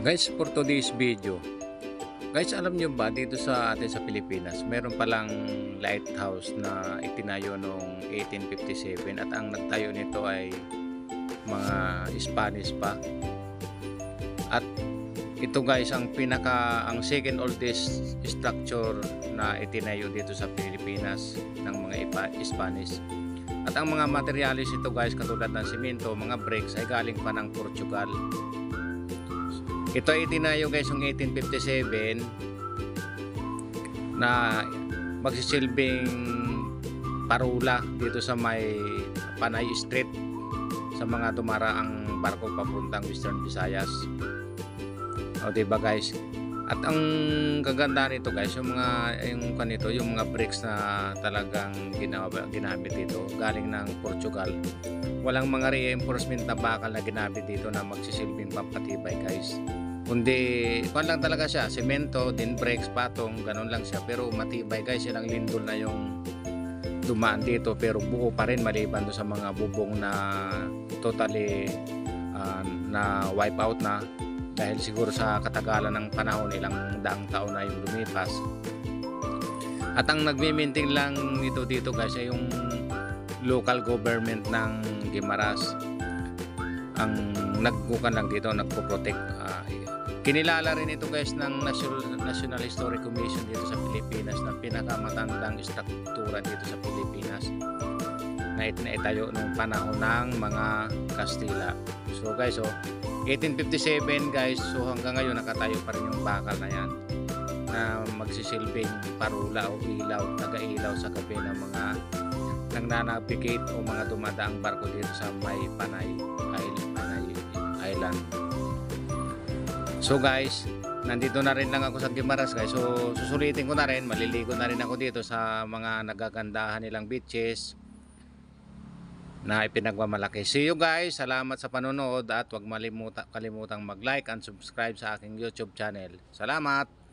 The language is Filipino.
Guys, for today's video, guys, alam nyo ba dito sa atin sa Pilipinas, meron palang lighthouse na itinayo noong 1857 at ang nagtayo nito ay mga Spanish pa. At ito guys, ang second oldest structure na itinayo dito sa Pilipinas ng mga Spanish. At ang mga materialis ito guys, katulad ng simento, mga bricks ay galing pa ng Portugal. Ito ay itinayo guys yung 1857 na magsisilbing parula dito sa may Panay Street sa mga dumaraang barko papuntang Western Visayas. O diba guys? At ang kagandahan nito guys, yung mga bricks na talagang ginamit dito galing ng Portugal. Walang mga reinforcement na bakal na ginamit dito na magsisilbing pampatibay guys. Kundi kung lang talaga siya, semento, din bricks, patong, ganun lang siya. Pero matibay guys, ilang lindol na yung dumaan dito. Pero buo pa rin maliban do sa mga bubong na totally na wipe out na. Dahil siguro sa katagalan ng panahon, ilang daang taon na yung lumipas. At ang nagme-maintain lang nito dito guys ay yung local government ng Guimaras. Ang nagkukan lang dito, nagpo-protect. Kinilala rin ito guys ng National Historic Commission dito sa Pilipinas na pinakamatandang struktura dito sa Pilipinas na itayo noong panahon ng mga Kastila. So guys, 1857 guys, so hanggang ngayon nakatayo pa rin yung bakal na yan na magsisilbing parula o ilaw, taga-ilaw sa gabi ng mga nang-navigate o mga dumadaang barko dito sa may Panay Island. So guys, nandito na rin lang ako sa Guimaras guys. So susulitin ko na rin, maliligo na rin ako dito sa mga nagagandahan nilang beaches na ipinagmamalaki. See you guys, salamat sa panonood at huwag kalimutang mag-like and subscribe sa aking YouTube channel. Salamat!